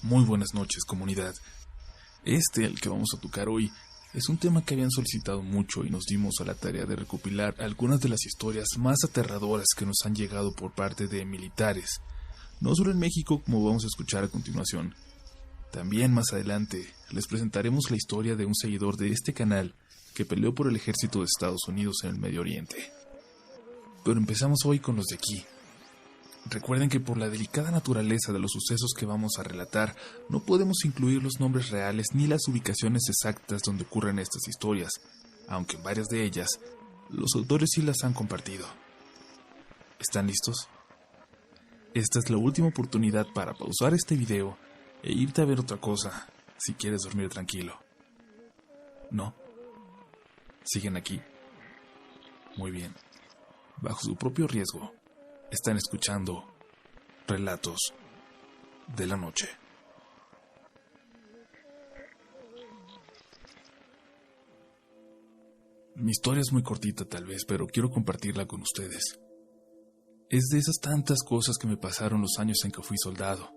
Muy buenas noches, comunidad. El que vamos a tocar hoy, es un tema que habían solicitado mucho y nos dimos a la tarea de recopilar algunas de las historias más aterradoras que nos han llegado por parte de militares, no solo en México como vamos a escuchar a continuación. También más adelante les presentaremos la historia de un seguidor de este canal que peleó por el ejército de Estados Unidos en el Medio Oriente. Pero empezamos hoy con los de aquí. Recuerden que por la delicada naturaleza de los sucesos que vamos a relatar, no podemos incluir los nombres reales ni las ubicaciones exactas donde ocurren estas historias, aunque en varias de ellas, los autores sí las han compartido. ¿Están listos? Esta es la última oportunidad para pausar este video e irte a ver otra cosa, si quieres dormir tranquilo. ¿No? ¿Siguen aquí? Muy bien. Bajo su propio riesgo, están escuchando Relatos de la Noche. Mi historia es muy cortita tal vez, pero quiero compartirla con ustedes. Es de esas tantas cosas que me pasaron los años en que fui soldado.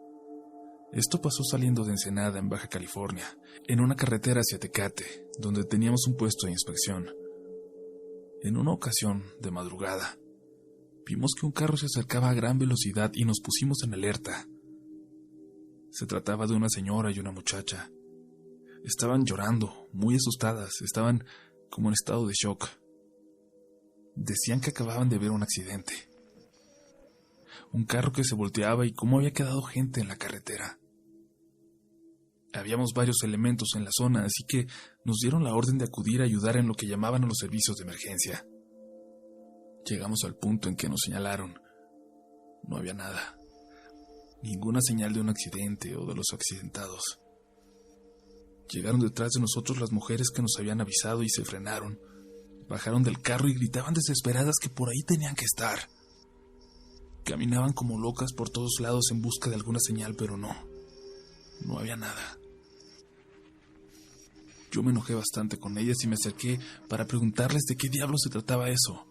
Esto pasó saliendo de Ensenada, en Baja California, en una carretera hacia Tecate, donde teníamos un puesto de inspección. En una ocasión, de madrugada, vimos que un carro se acercaba a gran velocidad y nos pusimos en alerta. Se trataba de una señora y una muchacha. Estaban llorando, muy asustadas, estaban como en estado de shock. Decían que acababan de ver un accidente. Un carro que se volteaba y cómo había quedado gente en la carretera. Habíamos varios elementos en la zona, así que nos dieron la orden de acudir a ayudar en lo que llamaban a los servicios de emergencia. Llegamos al punto en que nos señalaron. No había nada. Ninguna señal de un accidente o de los accidentados. Llegaron detrás de nosotros las mujeres que nos habían avisado y se frenaron. Bajaron del carro y gritaban desesperadas que por ahí tenían que estar. Caminaban como locas por todos lados en busca de alguna señal, pero no había nada. Yo me enojé bastante con ellas y me acerqué para preguntarles de qué diablos se trataba eso.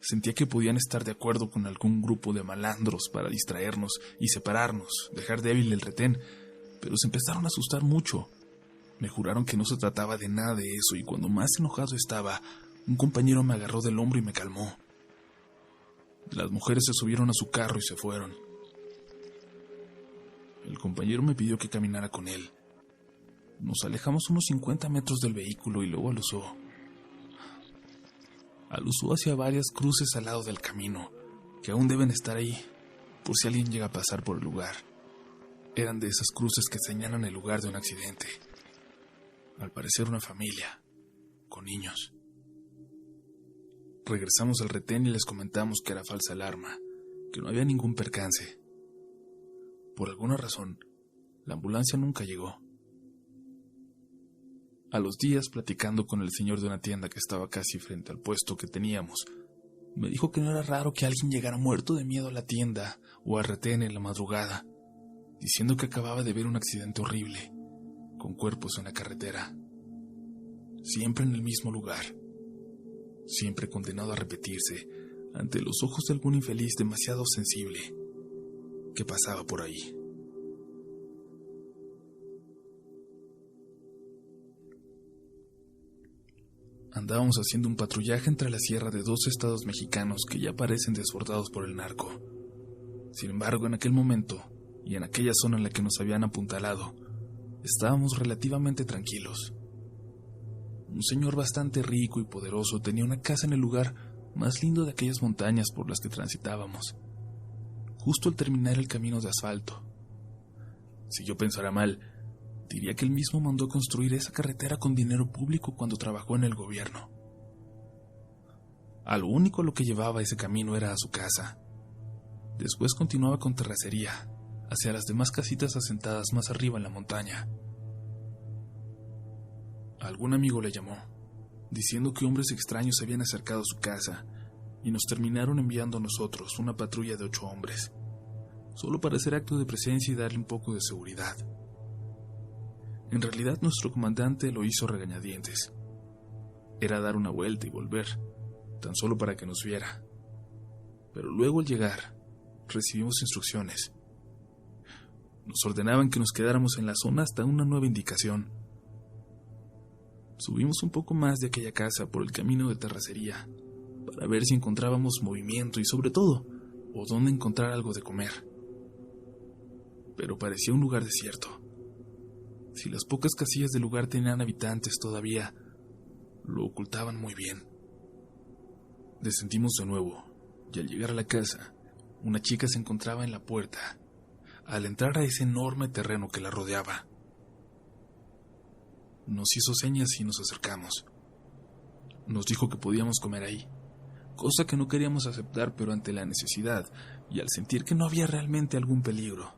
Sentía que podían estar de acuerdo con algún grupo de malandros para distraernos y separarnos, dejar débil el retén, pero se empezaron a asustar mucho. Me juraron que no se trataba de nada de eso y cuando más enojado estaba, un compañero me agarró del hombro y me calmó. Las mujeres se subieron a su carro y se fueron. El compañero me pidió que caminara con él. Nos alejamos unos 50 metros del vehículo y luego alusó hacia varias cruces al lado del camino, que aún deben estar ahí, por si alguien llega a pasar por el lugar. Eran de esas cruces que señalan el lugar de un accidente. Al parecer una familia, con niños. Regresamos al retén y les comentamos que era falsa alarma, que no había ningún percance. Por alguna razón, la ambulancia nunca llegó. A los días, platicando con el señor de una tienda que estaba casi frente al puesto que teníamos, me dijo que no era raro que alguien llegara muerto de miedo a la tienda o al retén en la madrugada, diciendo que acababa de ver un accidente horrible, con cuerpos en la carretera. Siempre en el mismo lugar, siempre condenado a repetirse ante los ojos de algún infeliz demasiado sensible que pasaba por ahí. Andábamos haciendo un patrullaje entre la sierra de dos estados mexicanos que ya parecen desbordados por el narco. Sin embargo, en aquel momento, y en aquella zona en la que nos habían apuntalado, estábamos relativamente tranquilos. Un señor bastante rico y poderoso tenía una casa en el lugar más lindo de aquellas montañas por las que transitábamos, justo al terminar el camino de asfalto. Si yo pensara mal, diría que él mismo mandó construir esa carretera con dinero público cuando trabajó en el gobierno. A lo único a lo que llevaba ese camino era a su casa. Después continuaba con terracería, hacia las demás casitas asentadas más arriba en la montaña. Algún amigo le llamó, diciendo que hombres extraños se habían acercado a su casa y nos terminaron enviando a nosotros una patrulla de 8 hombres, solo para hacer acto de presencia y darle un poco de seguridad. En realidad nuestro comandante lo hizo regañadientes. Era dar una vuelta y volver, tan solo para que nos viera. Pero luego al llegar, recibimos instrucciones. Nos ordenaban que nos quedáramos en la zona hasta una nueva indicación. Subimos un poco más de aquella casa por el camino de terracería para ver si encontrábamos movimiento y, sobre todo, o dónde encontrar algo de comer. Pero parecía un lugar desierto. Si las pocas casillas del lugar tenían habitantes todavía, lo ocultaban muy bien. Descendimos de nuevo, y al llegar a la casa, una chica se encontraba en la puerta, al entrar a ese enorme terreno que la rodeaba. Nos hizo señas y nos acercamos. Nos dijo que podíamos comer ahí, cosa que no queríamos aceptar, pero ante la necesidad y al sentir que no había realmente algún peligro,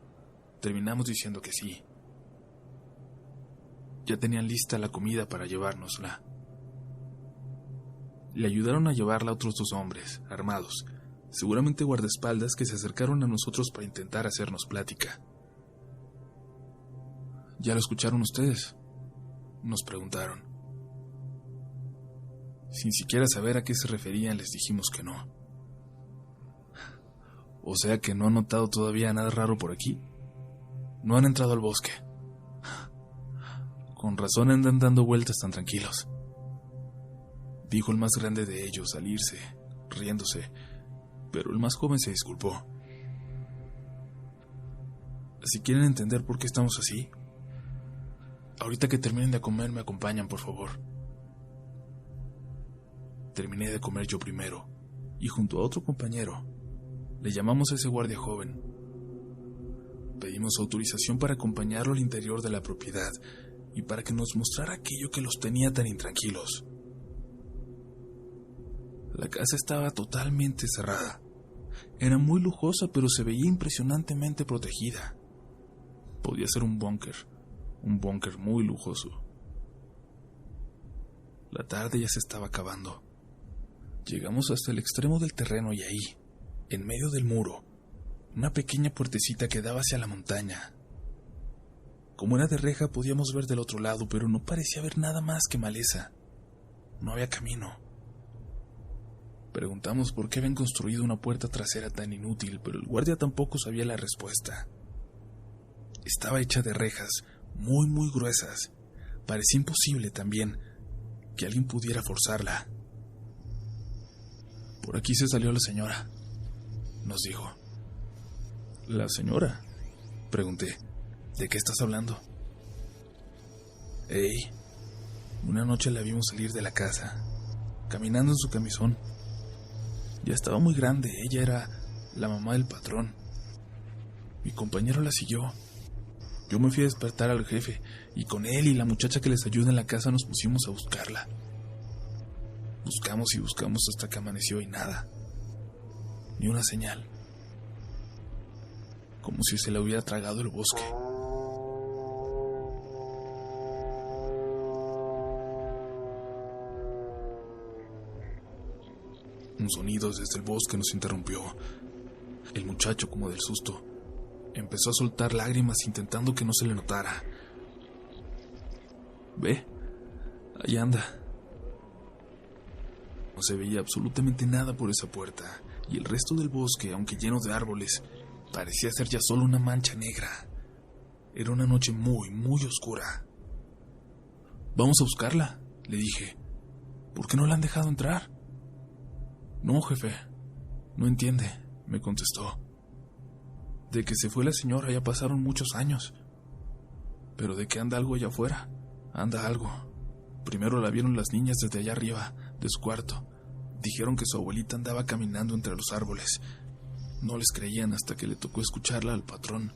terminamos diciendo que sí. Ya tenían lista la comida para llevárnosla. Le ayudaron a llevarla a otros 2 hombres, armados, seguramente guardaespaldas, que se acercaron a nosotros para intentar hacernos plática. ¿Ya lo escucharon ustedes?, nos preguntaron. Sin siquiera saber a qué se referían, les dijimos que no. O sea que no han notado todavía nada raro por aquí. No han entrado al bosque. Con razón andan dando vueltas tan tranquilos, dijo el más grande de ellos al irse, riéndose, pero el más joven se disculpó. Si quieren entender por qué estamos así, ahorita que terminen de comer me acompañan, por favor. Terminé de comer yo primero, y junto a otro compañero, le llamamos a ese guardia joven. Pedimos autorización para acompañarlo al interior de la propiedad y para que nos mostrara aquello que los tenía tan intranquilos. La casa estaba totalmente cerrada. Era muy lujosa, pero se veía impresionantemente protegida. Podía ser un búnker muy lujoso. La tarde ya se estaba acabando. Llegamos hasta el extremo del terreno y ahí, en medio del muro, una pequeña puertecita que daba hacia la montaña. Como era de reja, podíamos ver del otro lado, pero no parecía haber nada más que maleza. No había camino. Preguntamos por qué habían construido una puerta trasera tan inútil, pero el guardia tampoco sabía la respuesta. Estaba hecha de rejas muy gruesas. Parecía imposible también que alguien pudiera forzarla. Por aquí se salió la señora, nos dijo. ¿La señora?, pregunté. ¿De qué estás hablando? Una noche la vimos salir de la casa, caminando en su camisón. Ya estaba muy grande, ella era la mamá del patrón. Mi compañero la siguió. Yo me fui a despertar al jefe, y con él y la muchacha que les ayuda en la casa nos pusimos a buscarla. Buscamos y buscamos hasta que amaneció y nada. Ni una señal. Como si se la hubiera tragado el bosque. Un sonido desde el bosque nos interrumpió. El muchacho, como del susto, empezó a soltar lágrimas intentando que no se le notara. Ve, ahí anda. No se veía absolutamente nada por esa puerta, y el resto del bosque, aunque lleno de árboles, parecía ser ya solo una mancha negra. Era una noche muy oscura. Vamos a buscarla, le dije. ¿Por qué no la han dejado entrar? No, jefe, no entiende, me contestó. De que se fue la señora ya pasaron muchos años. Pero de que anda algo allá afuera, anda algo. Primero la vieron las niñas desde allá arriba, de su cuarto. Dijeron que su abuelita andaba caminando entre los árboles. No les creían hasta que le tocó escucharla al patrón.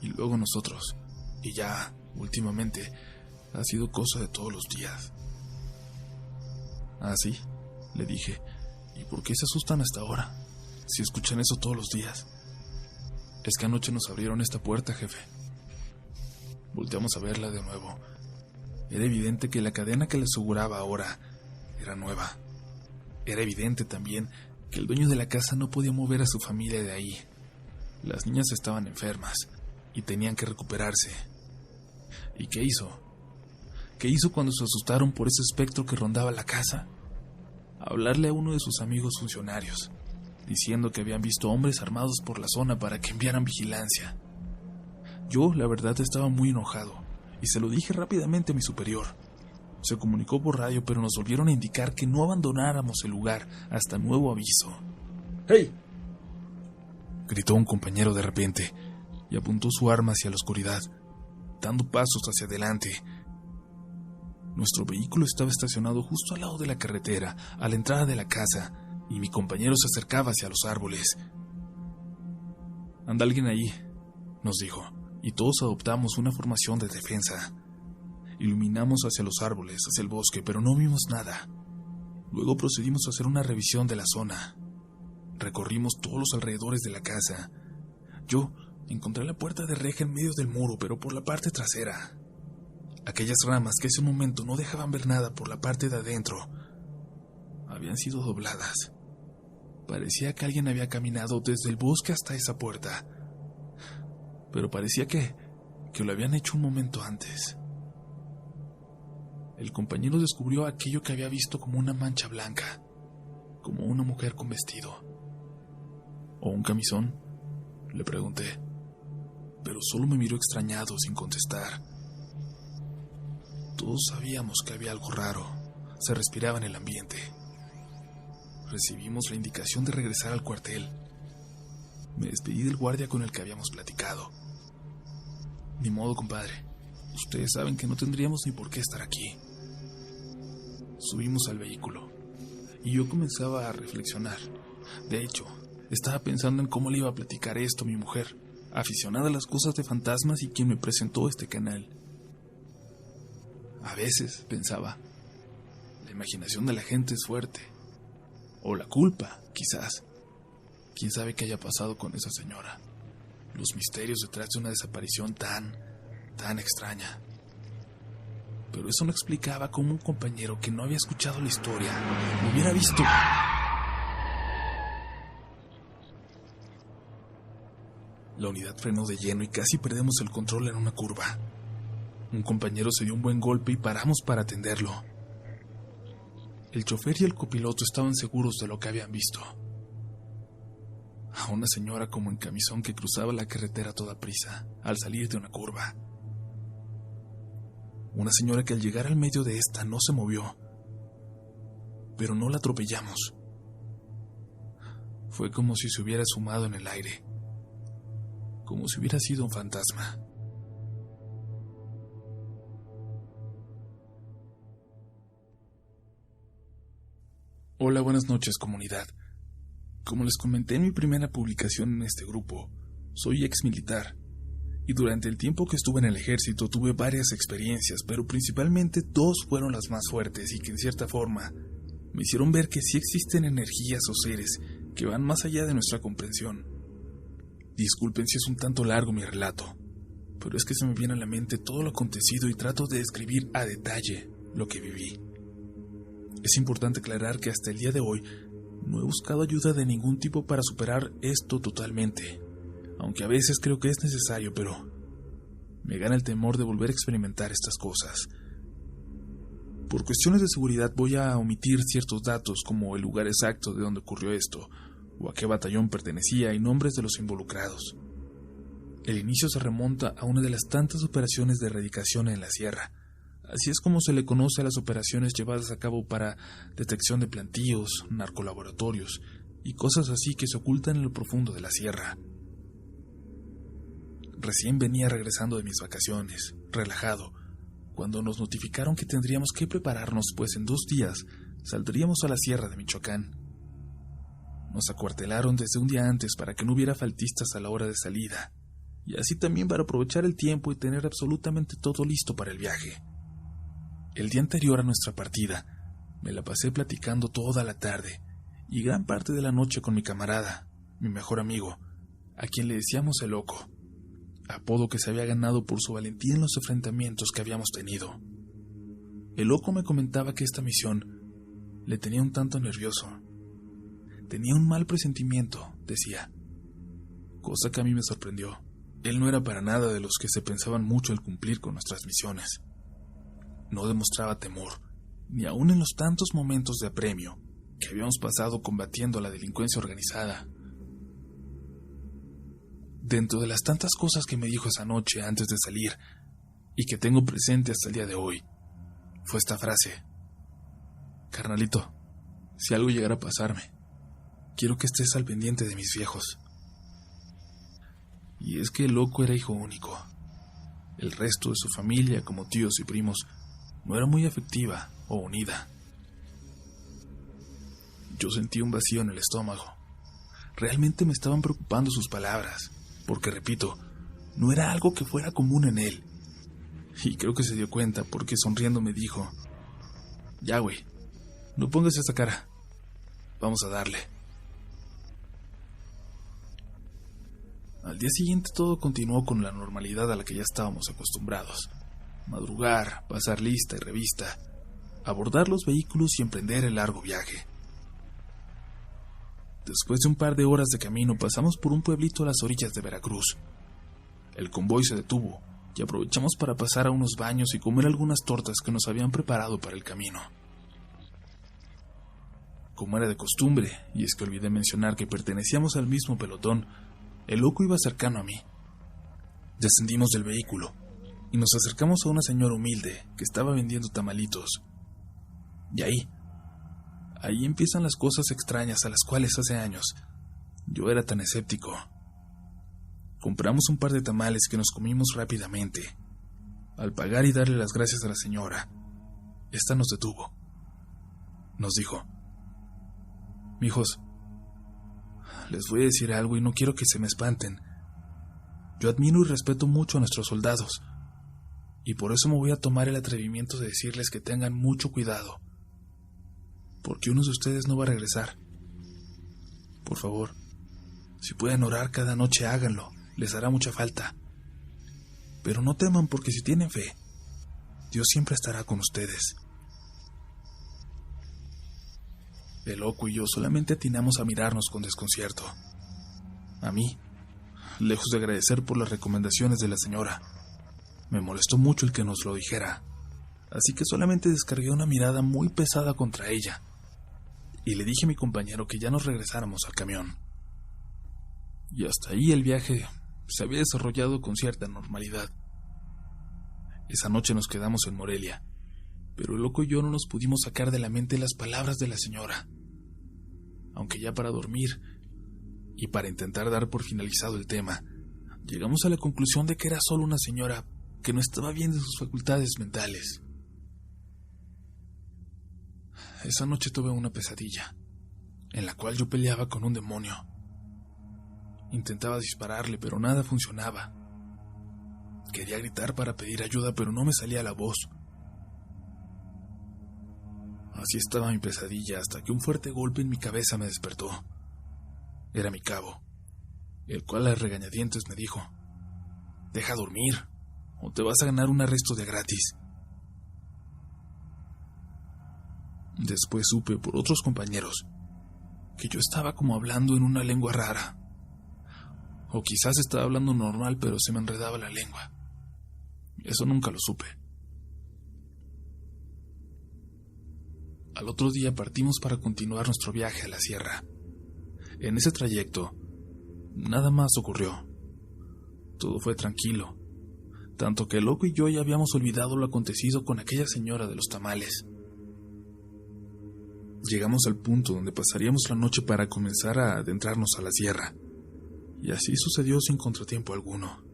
Y luego nosotros. Y ya, últimamente, ha sido cosa de todos los días. ¿Ah, sí?, le dije. ¿Y por qué se asustan hasta ahora, si escuchan eso todos los días? Es que anoche nos abrieron esta puerta, jefe. Volteamos a verla de nuevo. Era evidente que la cadena que le aseguraba ahora era nueva. Era evidente también que el dueño de la casa no podía mover a su familia de ahí. Las niñas estaban enfermas y tenían que recuperarse. ¿Y qué hizo? ¿Qué hizo cuando se asustaron por ese espectro que rondaba la casa? Hablarle a uno de sus amigos funcionarios, diciendo que habían visto hombres armados por la zona para que enviaran vigilancia. Yo, la verdad, estaba muy enojado y se lo dije rápidamente a mi superior. Se comunicó por radio, pero nos volvieron a indicar que no abandonáramos el lugar hasta nuevo aviso. ¡Hey! Gritó un compañero de repente y apuntó su arma hacia la oscuridad, dando pasos hacia adelante. Nuestro vehículo estaba estacionado justo al lado de la carretera, a la entrada de la casa, y mi compañero se acercaba hacia los árboles. «Anda alguien ahí», nos dijo, y todos adoptamos una formación de defensa. Iluminamos hacia los árboles, hacia el bosque, pero no vimos nada. Luego procedimos a hacer una revisión de la zona. Recorrimos todos los alrededores de la casa. Yo encontré la puerta de reja en medio del muro, pero por la parte trasera. Aquellas ramas que hace un momento no dejaban ver nada por la parte de adentro habían sido dobladas. Parecía que alguien había caminado desde el bosque hasta esa puerta, pero parecía que lo habían hecho un momento antes. El compañero descubrió aquello que había visto como una mancha blanca, como una mujer con vestido. ¿O un camisón?, le pregunté, pero solo me miró extrañado sin contestar. Todos sabíamos que había algo raro, se respiraba en el ambiente. Recibimos la indicación de regresar al cuartel. Me despedí del guardia con el que habíamos platicado. Ni modo, compadre. Ustedes saben que no tendríamos ni por qué estar aquí. Subimos al vehículo y yo comenzaba a reflexionar. De hecho, estaba pensando en cómo le iba a platicar esto a mi mujer, aficionada a las cosas de fantasmas y quien me presentó este canal. A veces, pensaba, la imaginación de la gente es fuerte. O la culpa, quizás. ¿Quién sabe qué haya pasado con esa señora? Los misterios detrás de una desaparición tan extraña. Pero eso no explicaba cómo un compañero que no había escuchado la historia lo hubiera visto. La unidad frenó de lleno y casi perdemos el control en una curva. Un compañero se dio un buen golpe y paramos para atenderlo. El chofer y el copiloto estaban seguros de lo que habían visto. A una señora como en camisón que cruzaba la carretera a toda prisa al salir de una curva. Una señora que al llegar al medio de esta no se movió, pero no la atropellamos. Fue como si se hubiera sumado en el aire, como si hubiera sido un fantasma. Hola, buenas noches, comunidad. Como les comenté en mi primera publicación en este grupo, soy ex militar, y durante el tiempo que estuve en el ejército tuve varias experiencias, pero principalmente dos fueron las más fuertes y que en cierta forma me hicieron ver que sí existen energías o seres que van más allá de nuestra comprensión. Disculpen si es un tanto largo mi relato, pero es que se me viene a la mente todo lo acontecido y trato de describir a detalle lo que viví. Es importante aclarar que hasta el día de hoy no he buscado ayuda de ningún tipo para superar esto totalmente, aunque a veces creo que es necesario, pero me gana el temor de volver a experimentar estas cosas. Por cuestiones de seguridad voy a omitir ciertos datos como el lugar exacto de donde ocurrió esto, o a qué batallón pertenecía y nombres de los involucrados. El inicio se remonta a una de las tantas operaciones de erradicación en la sierra. Así es como se le conoce a las operaciones llevadas a cabo para detección de plantíos, narcolaboratorios y cosas así que se ocultan en lo profundo de la sierra. Recién venía regresando de mis vacaciones, relajado, cuando nos notificaron que tendríamos que prepararnos, pues en 2 días saldríamos a la sierra de Michoacán. Nos acuartelaron desde un día antes para que no hubiera faltistas a la hora de salida, y así también para aprovechar el tiempo y tener absolutamente todo listo para el viaje. El día anterior a nuestra partida, me la pasé platicando toda la tarde y gran parte de la noche con mi camarada, mi mejor amigo, a quien le decíamos el Loco, apodo que se había ganado por su valentía en los enfrentamientos que habíamos tenido. El Loco me comentaba que esta misión le tenía un tanto nervioso. Tenía un mal presentimiento, decía, cosa que a mí me sorprendió. Él no era para nada de los que se pensaban mucho al cumplir con nuestras misiones. No demostraba temor, ni aun en los tantos momentos de apremio que habíamos pasado combatiendo a la delincuencia organizada. Dentro de las tantas cosas que me dijo esa noche antes de salir, y que tengo presente hasta el día de hoy, fue esta frase: carnalito, si algo llegara a pasarme, quiero que estés al pendiente de mis viejos. Y es que el loco era hijo único. El resto de su familia, como tíos y primos, no era muy afectiva o unida. Yo sentí un vacío en el estómago. Realmente me estaban preocupando sus palabras, porque, repito, no era algo que fuera común en él. Y creo que se dio cuenta porque sonriendo me dijo: ya, güey, no pongas esa cara, vamos a darle. Al día siguiente todo continuó con la normalidad a la que ya estábamos acostumbrados: madrugar, pasar lista y revista, abordar los vehículos y emprender el largo viaje. Después de un par de horas de camino pasamos por un pueblito a las orillas de Veracruz. El convoy se detuvo y aprovechamos para pasar a unos baños y comer algunas tortas que nos habían preparado para el camino. Como era de costumbre, y es que olvidé mencionar que pertenecíamos al mismo pelotón, el loco iba cercano a mí. Descendimos del vehículo y nos acercamos a una señora humilde que estaba vendiendo tamalitos. Y ahí empiezan las cosas extrañas a las cuales hace años yo era tan escéptico. Compramos un par de tamales que nos comimos rápidamente. Al pagar y darle las gracias a la señora, esta nos detuvo. Nos dijo: mijos, les voy a decir algo y no quiero que se me espanten. Yo admiro y respeto mucho a nuestros soldados, y por eso me voy a tomar el atrevimiento de decirles que tengan mucho cuidado, porque uno de ustedes no va a regresar. Por favor, si pueden orar cada noche, háganlo, les hará mucha falta. Pero no teman, porque si tienen fe, Dios siempre estará con ustedes. El loco y yo solamente atinamos a mirarnos con desconcierto. A mí, lejos de agradecer por las recomendaciones de la señora, me molestó mucho el que nos lo dijera, así que solamente descargué una mirada muy pesada contra ella, y le dije a mi compañero que ya nos regresáramos al camión. Y hasta ahí el viaje se había desarrollado con cierta normalidad. Esa noche nos quedamos en Morelia, pero el loco y yo no nos pudimos sacar de la mente las palabras de la señora. Aunque ya para dormir, y para intentar dar por finalizado el tema, llegamos a la conclusión de que era solo una señora que no estaba bien de sus facultades mentales. Esa noche tuve una pesadilla, en la cual yo peleaba con un demonio. Intentaba dispararle, pero nada funcionaba. Quería gritar para pedir ayuda, pero no me salía la voz. Así estaba mi pesadilla hasta que un fuerte golpe en mi cabeza me despertó. Era mi cabo, el cual a regañadientes me dijo: deja dormir, o te vas a ganar un arresto de gratis. Después supe por otros compañeros que yo estaba como hablando en una lengua rara. O quizás estaba hablando normal, pero se me enredaba la lengua. Eso nunca lo supe. Al otro día partimos para continuar nuestro viaje a la sierra. En ese trayecto, nada más ocurrió. Todo fue tranquilo, tanto que el loco y yo ya habíamos olvidado lo acontecido con aquella señora de los tamales. Llegamos al punto donde pasaríamos la noche para comenzar a adentrarnos a la sierra, y así sucedió sin contratiempo alguno.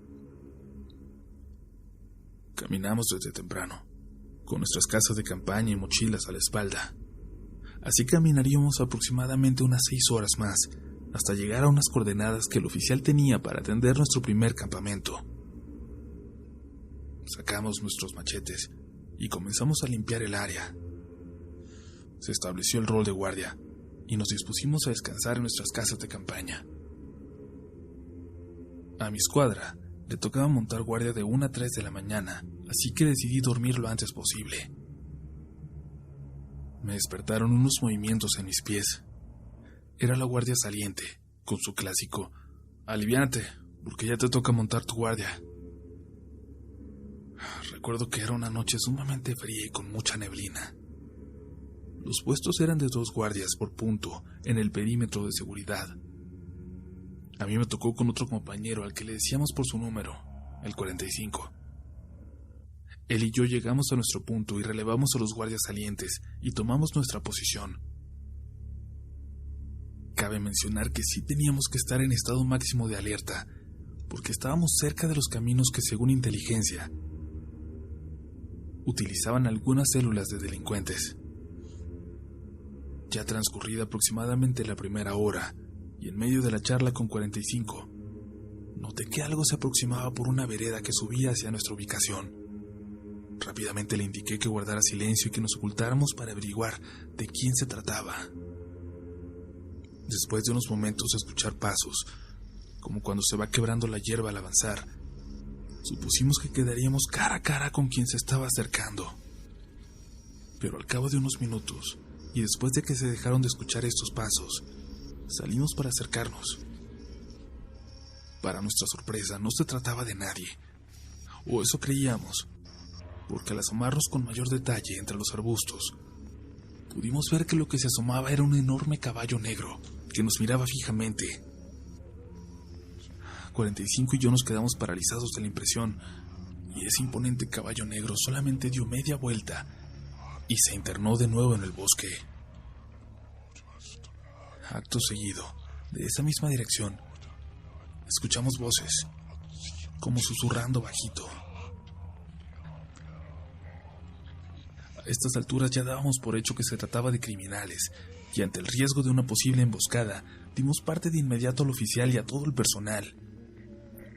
Caminamos desde temprano, con nuestras casas de campaña y mochilas a la espalda. Así caminaríamos aproximadamente unas 6 horas más, hasta llegar a unas coordenadas que el oficial tenía para atender nuestro primer campamento. Sacamos nuestros machetes y comenzamos a limpiar el área. Se estableció el rol de guardia y nos dispusimos a descansar en nuestras casas de campaña. A mi escuadra le tocaba montar guardia de 1 a 3 de la mañana, así que decidí dormir lo antes posible. Me despertaron unos movimientos en mis pies. Era la guardia saliente, con su clásico: aliviánate, porque ya te toca montar tu guardia. Recuerdo que era una noche sumamente fría y con mucha neblina. Los puestos eran de 2 guardias por punto en el perímetro de seguridad. A mí me tocó con otro compañero al que le decíamos por su número, el 45. Él y yo llegamos a nuestro punto y relevamos a los guardias salientes y tomamos nuestra posición. Cabe mencionar que sí teníamos que estar en estado máximo de alerta, porque estábamos cerca de los caminos que, según inteligencia, utilizaban algunas células de delincuentes. Ya transcurrida aproximadamente la primera hora, y en medio de la charla con 45, noté que algo se aproximaba por una vereda que subía hacia nuestra ubicación. Rápidamente le indiqué que guardara silencio y que nos ocultáramos para averiguar de quién se trataba. Después de unos momentos de escuchar pasos, como cuando se va quebrando la hierba al avanzar, supusimos que quedaríamos cara a cara con quien se estaba acercando. Pero al cabo de unos minutos, y después de que se dejaron de escuchar estos pasos, salimos para acercarnos. Para nuestra sorpresa, no se trataba de nadie, o eso creíamos, porque al asomarnos con mayor detalle entre los arbustos, pudimos ver que lo que se asomaba era un enorme caballo negro que nos miraba fijamente. 45 y yo nos quedamos paralizados de la impresión, y ese imponente caballo negro solamente dio media vuelta y se internó de nuevo en el bosque. Acto seguido, de esa misma dirección, escuchamos voces, como susurrando bajito. A estas alturas ya dábamos por hecho que se trataba de criminales, y ante el riesgo de una posible emboscada, dimos parte de inmediato al oficial y a todo el personal.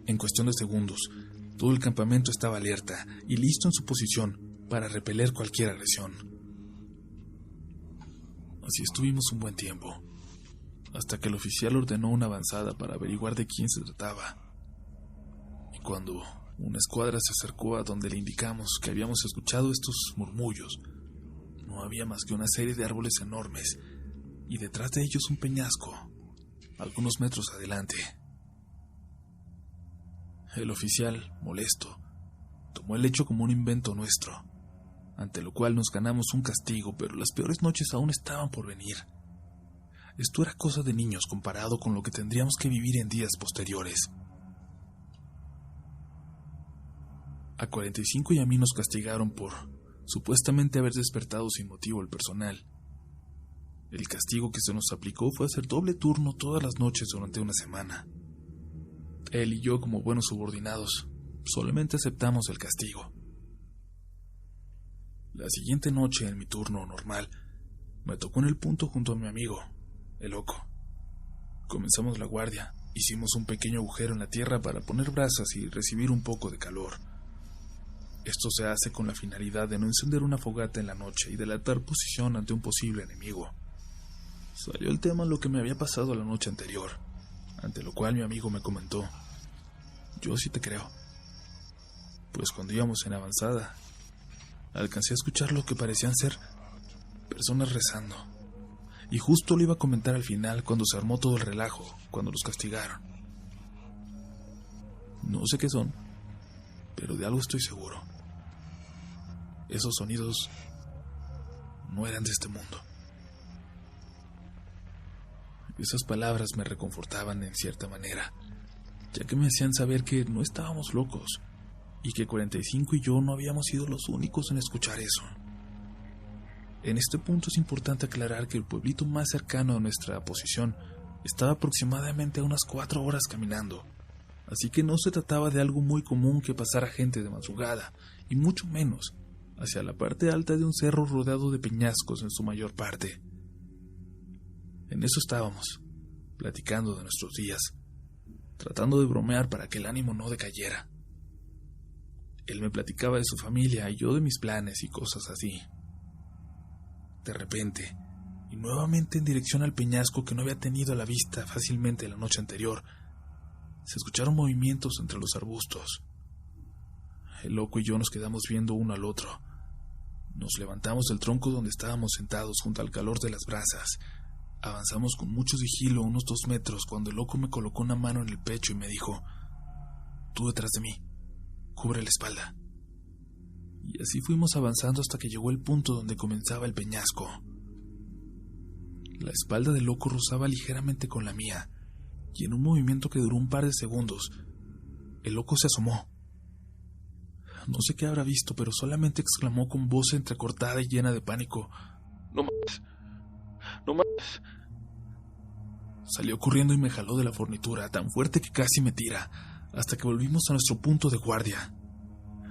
En cuestión de segundos, todo el campamento estaba alerta y listo en su posición para repeler cualquier agresión. Así estuvimos un buen tiempo, hasta que el oficial ordenó una avanzada para averiguar de quién se trataba. Y cuando una escuadra se acercó a donde le indicamos que habíamos escuchado estos murmullos, no había más que una serie de árboles enormes y detrás de ellos un peñasco, algunos metros adelante. El oficial, molesto, tomó el hecho como un invento nuestro, ante lo cual nos ganamos un castigo, pero las peores noches aún estaban por venir. Esto era cosa de niños comparado con lo que tendríamos que vivir en días posteriores. A 45 y a mí nos castigaron por supuestamente haber despertado sin motivo el personal. El castigo que se nos aplicó fue hacer doble turno todas las noches durante una semana. Él y yo, como buenos subordinados, solamente aceptamos el castigo. La siguiente noche, en mi turno normal, me tocó en el punto junto a mi amigo, el loco. Comenzamos la guardia, hicimos un pequeño agujero en la tierra para poner brasas y recibir un poco de calor. Esto se hace con la finalidad de no encender una fogata en la noche y delatar posición ante un posible enemigo. Salió el tema lo que me había pasado la noche anterior, ante lo cual mi amigo me comentó: yo sí te creo. Pues cuando íbamos en avanzada, alcancé a escuchar lo que parecían ser personas rezando, y justo lo iba a comentar al final cuando se armó todo el relajo, cuando los castigaron. No sé qué son, pero de algo estoy seguro. Esos sonidos no eran de este mundo. Esas palabras me reconfortaban en cierta manera, ya que me hacían saber que no estábamos locos, y que 45 y yo no habíamos sido los únicos en escuchar eso. En este punto es importante aclarar que el pueblito más cercano a nuestra posición estaba aproximadamente a unas 4 horas caminando, así que no se trataba de algo muy común que pasara gente de madrugada, y mucho menos hacia la parte alta de un cerro rodeado de peñascos en su mayor parte. En eso estábamos, platicando de nuestros días, tratando de bromear para que el ánimo no decayera. Él me platicaba de su familia y yo de mis planes y cosas así. De repente, y nuevamente en dirección al peñasco que no había tenido a la vista fácilmente la noche anterior, se escucharon movimientos entre los arbustos. El loco y yo nos quedamos viendo uno al otro. Nos levantamos del tronco donde estábamos sentados junto al calor de las brasas. Avanzamos con mucho sigilo unos 2 metros cuando el loco me colocó una mano en el pecho y me dijo: tú detrás de mí, cubre la espalda. Y así fuimos avanzando hasta que llegó el punto donde comenzaba el peñasco. La espalda del loco rozaba ligeramente con la mía, y en un movimiento que duró un par de segundos, el loco se asomó. No sé qué habrá visto, pero solamente exclamó con voz entrecortada y llena de pánico: «¡No mames! ¡No mames!». Salió corriendo y me jaló de la fornitura tan fuerte que casi me tira, hasta que volvimos a nuestro punto de guardia.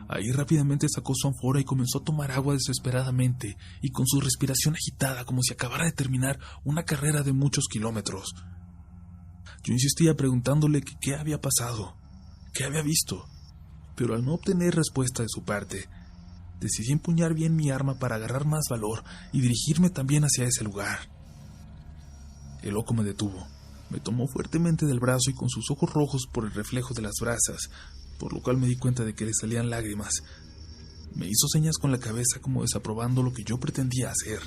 Ahí rápidamente sacó su ánfora y comenzó a tomar agua desesperadamente y con su respiración agitada como si acabara de terminar una carrera de muchos kilómetros. Yo insistía preguntándole que qué había pasado, qué había visto, pero al no obtener respuesta de su parte, decidí empuñar bien mi arma para agarrar más valor y dirigirme también hacia ese lugar. El loco me detuvo, me tomó fuertemente del brazo y con sus ojos rojos por el reflejo de las brasas, por lo cual me di cuenta de que le salían lágrimas, me hizo señas con la cabeza como desaprobando lo que yo pretendía hacer.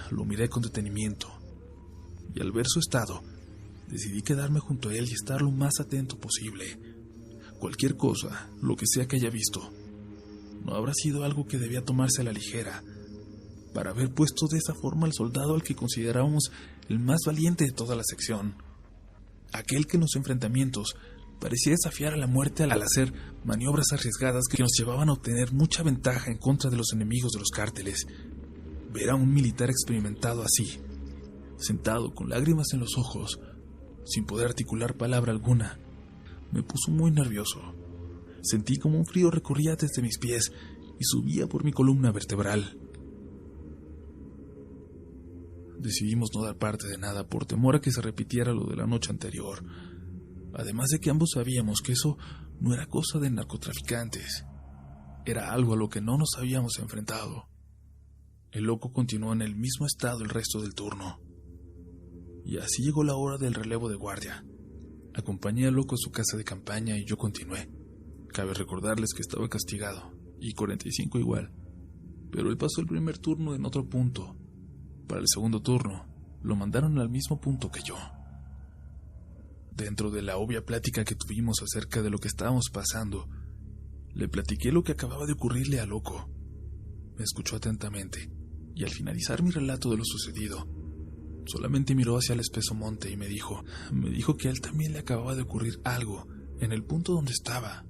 Lo miré con detenimiento, y al ver su estado, decidí quedarme junto a él y estar lo más atento posible. Cualquier cosa, lo que sea que haya visto, no habrá sido algo que debía tomarse a la ligera, para haber puesto de esa forma al soldado al que considerábamos el más valiente de toda la sección, aquel que en los enfrentamientos parecía desafiar a la muerte al hacer maniobras arriesgadas que nos llevaban a obtener mucha ventaja en contra de los enemigos de los cárteles. Ver a un militar experimentado así, sentado con lágrimas en los ojos, sin poder articular palabra alguna, me puso muy nervioso. Sentí como un frío recorría desde mis pies y subía por mi columna vertebral. Decidimos no dar parte de nada por temor a que se repitiera lo de la noche anterior, además de que ambos sabíamos que eso no era cosa de narcotraficantes, era algo a lo que no nos habíamos enfrentado. El loco continuó en el mismo estado el resto del turno, y así llegó la hora del relevo de guardia. Acompañé al loco a su casa de campaña y yo continué. Cabe recordarles que estaba castigado, y 45 igual, pero él pasó el primer turno en otro punto. Para el segundo turno, lo mandaron al mismo punto que yo. Dentro de la obvia plática que tuvimos acerca de lo que estábamos pasando, le platiqué lo que acababa de ocurrirle al loco. Me escuchó atentamente, y al finalizar mi relato de lo sucedido, solamente miró hacia el espeso monte y me dijo que a él también le acababa de ocurrir algo en el punto donde estaba.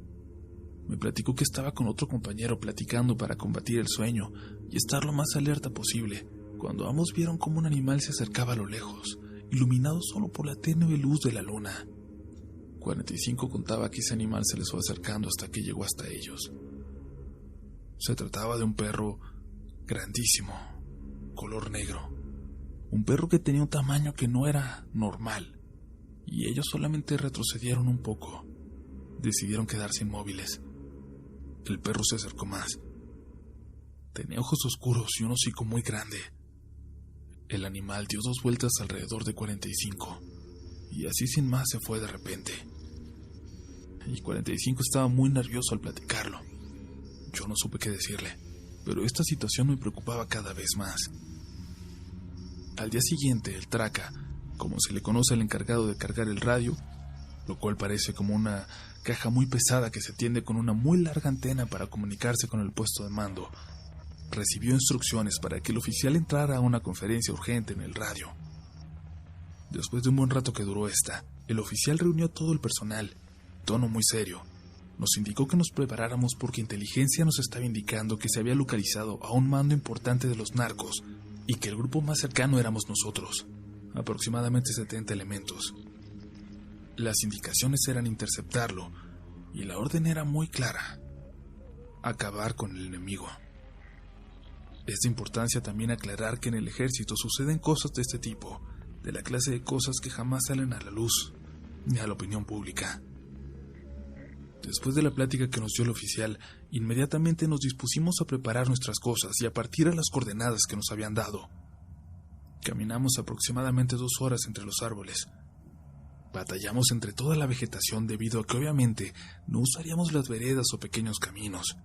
Me platicó que estaba con otro compañero platicando para combatir el sueño y estar lo más alerta posible, cuando ambos vieron cómo un animal se acercaba a lo lejos, iluminado solo por la tenue luz de la luna. 45 contaba que ese animal se les fue acercando hasta que llegó hasta ellos. Se trataba de un perro grandísimo, color negro. Un perro que tenía un tamaño que no era normal, y ellos solamente retrocedieron un poco. Decidieron quedarse inmóviles. El perro se acercó más. Tenía ojos oscuros y un hocico muy grande. El animal dio 2 vueltas alrededor de 45, y así sin más se fue de repente. Y 45 estaba muy nervioso al platicarlo. Yo no supe qué decirle, pero esta situación me preocupaba cada vez más. Al día siguiente, el traca, como se le conoce al encargado de cargar el radio, lo cual parece como una caja muy pesada que se tiende con una muy larga antena para comunicarse con el puesto de mando, recibió instrucciones para que el oficial entrara a una conferencia urgente en el radio. Después de un buen rato que duró esta, el oficial reunió a todo el personal, en tono muy serio. Nos indicó que nos preparáramos porque inteligencia nos estaba indicando que se había localizado a un mando importante de los narcos y que el grupo más cercano éramos nosotros, aproximadamente 70 elementos. Las indicaciones eran interceptarlo y la orden era muy clara: acabar con el enemigo. Es de importancia también aclarar que en el ejército suceden cosas de este tipo, de la clase de cosas que jamás salen a la luz, ni a la opinión pública. Después de la plática que nos dio el oficial, inmediatamente nos dispusimos a preparar nuestras cosas y a partir a las coordenadas que nos habían dado. Caminamos aproximadamente 2 horas entre los árboles. Batallamos entre toda la vegetación debido a que obviamente no usaríamos las veredas o pequeños caminos.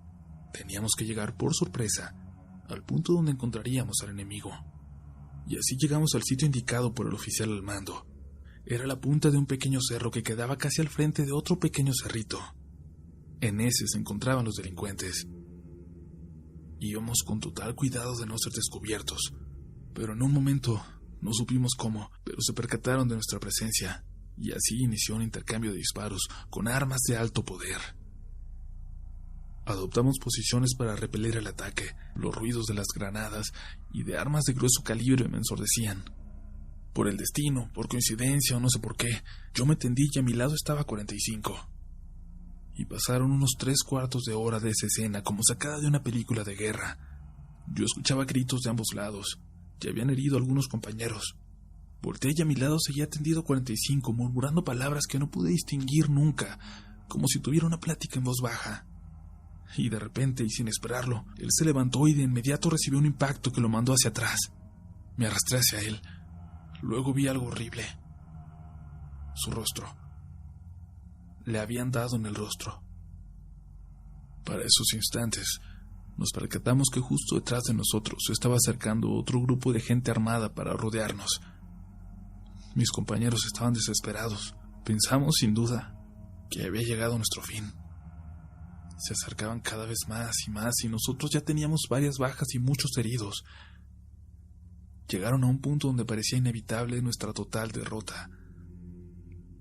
Teníamos que llegar por sorpresa al punto donde encontraríamos al enemigo. Y así llegamos al sitio indicado por el oficial al mando. Era la punta de un pequeño cerro que quedaba casi al frente de otro pequeño cerrito. En ese se encontraban los delincuentes. Íbamos con total cuidado de no ser descubiertos, pero en un momento No supimos cómo, pero se percataron de nuestra presencia, y así inició un intercambio de disparos con armas de alto poder. Adoptamos posiciones para repeler el ataque. Los ruidos de las granadas y de armas de grueso calibre me ensordecían. Por el destino, por coincidencia o no sé por qué, yo me tendí y a mi lado estaba 45. Y pasaron unos 3/4 de hora de esa escena como sacada de una película de guerra. Yo escuchaba gritos de ambos lados. Ya habían herido a algunos compañeros. Volteé y a mi lado seguía tendido 45, murmurando palabras que no pude distinguir nunca, como si tuviera una plática en voz baja. Y de repente, y sin esperarlo, él se levantó y de inmediato recibió un impacto que lo mandó hacia atrás. Me arrastré hacia él. Luego vi algo horrible. Su rostro. Le habían dado en el rostro. Para esos instantes, nos percatamos que justo detrás de nosotros se estaba acercando otro grupo de gente armada para rodearnos. Mis compañeros estaban desesperados. Pensamos, sin duda, que había llegado nuestro fin. Se acercaban cada vez más y nosotros ya teníamos varias bajas y muchos heridos. Llegaron a un punto donde parecía inevitable nuestra total derrota.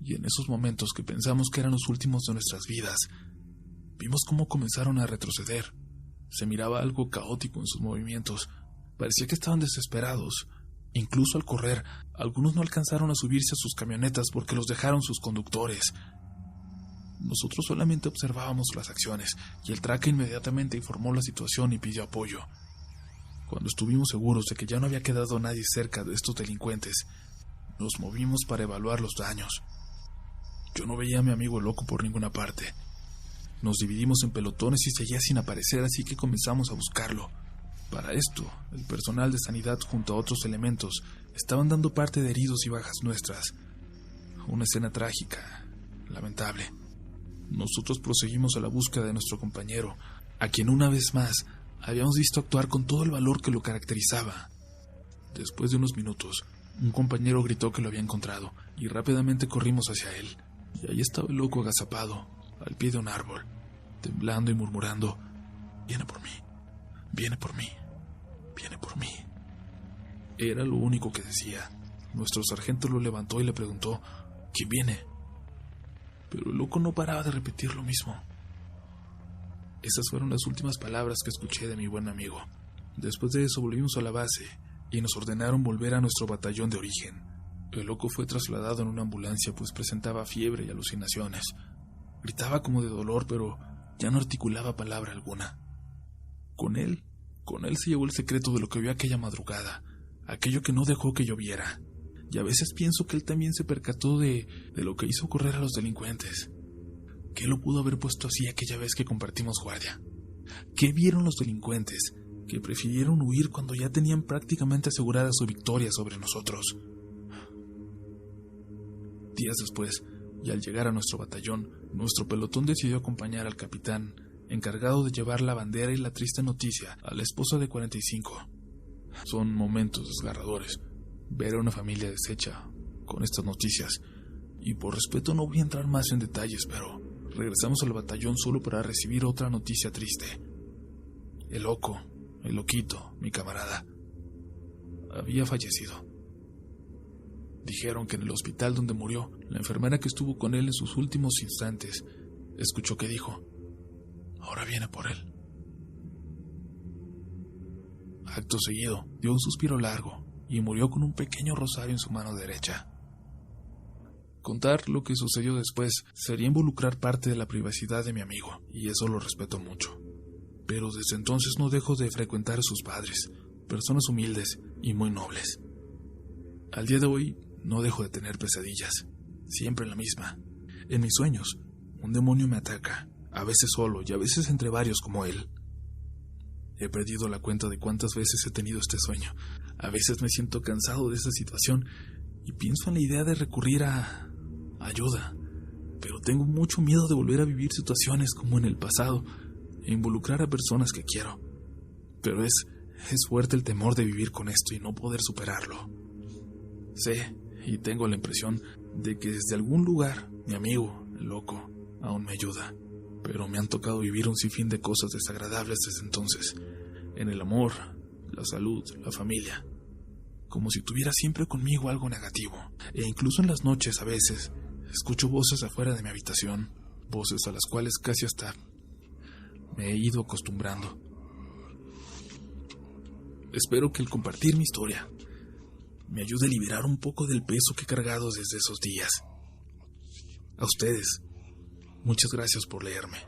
Y en esos momentos que pensamos que eran los últimos de nuestras vidas, vimos cómo comenzaron a retroceder. Se miraba algo caótico en sus movimientos. Parecía que estaban desesperados. Incluso al correr, algunos no alcanzaron a subirse a sus camionetas porque los dejaron sus conductores. Nosotros solamente observábamos las acciones y el tracker inmediatamente informó la situación y pidió apoyo. Cuando estuvimos seguros de que ya no había quedado nadie cerca de estos delincuentes, nos movimos para evaluar los daños. Yo no veía a mi amigo loco por ninguna parte. Nos dividimos en pelotones y seguía sin aparecer, así que comenzamos a buscarlo. Para esto, el personal de sanidad junto a otros elementos estaban dando parte de heridos y bajas nuestras. Una escena trágica, lamentable. Nosotros proseguimos a la búsqueda de nuestro compañero, a quien una vez más habíamos visto actuar con todo el valor que lo caracterizaba. Después de unos minutos, un compañero gritó que lo había encontrado y rápidamente corrimos hacia él. Y ahí estaba el loco agazapado, al pie de un árbol, temblando y murmurando: «Viene por mí, viene por mí, viene por mí». Era lo único que decía. Nuestro sargento lo levantó y le preguntó: «¿Quién viene?». Pero el loco no paraba de repetir lo mismo. Esas fueron las últimas palabras que escuché de mi buen amigo. Después de eso volvimos a la base y nos ordenaron volver a nuestro batallón de origen. El loco fue trasladado en una ambulancia pues presentaba fiebre y alucinaciones. Gritaba como de dolor, pero ya no articulaba palabra alguna. Con él se llevó el secreto de lo que vio aquella madrugada, aquello que no dejó que lloviera. Y a veces pienso que él también se percató de lo que hizo correr a los delincuentes. ¿Qué lo pudo haber puesto así aquella vez que compartimos guardia? ¿Qué vieron los delincuentes que prefirieron huir cuando ya tenían prácticamente asegurada su victoria sobre nosotros? Días después, y al llegar a nuestro batallón, nuestro pelotón decidió acompañar al capitán, encargado de llevar la bandera y la triste noticia a la esposa de 45. Son momentos desgarradores. Ver a una familia deshecha con estas noticias, y por respeto no voy a entrar más en detalles, pero regresamos al batallón solo para recibir otra noticia triste. El loquito, mi camarada, había fallecido. Dijeron que en el hospital donde murió, la enfermera que estuvo con él en sus últimos instantes, escuchó que dijo: «Ahora viene por él». Acto seguido, dio un suspiro largo y murió con un pequeño rosario en su mano derecha. Contar lo que sucedió después sería involucrar parte de la privacidad de mi amigo, y eso lo respeto mucho. Pero desde entonces no dejo de frecuentar a sus padres, personas humildes y muy nobles. Al día de hoy no dejo de tener pesadillas, siempre la misma. En mis sueños, un demonio me ataca, a veces solo y a veces entre varios como él. He perdido la cuenta de cuántas veces he tenido este sueño. A veces me siento cansado de esta situación y pienso en la idea de recurrir a ayuda, pero tengo mucho miedo de volver a vivir situaciones como en el pasado e involucrar a personas que quiero. Pero es fuerte el temor de vivir con esto y no poder superarlo. Sé y tengo la impresión de que desde algún lugar mi amigo, el loco, aún me ayuda, pero me han tocado vivir un sinfín de cosas desagradables desde entonces, en el amor, la salud, la familia. como si tuviera siempre conmigo algo negativo, e incluso en las noches a veces escucho voces afuera de mi habitación, voces a las cuales casi hasta me he ido acostumbrando. Espero que el compartir mi historia me ayude a liberar un poco del peso que he cargado desde esos días. A ustedes, muchas gracias por leerme.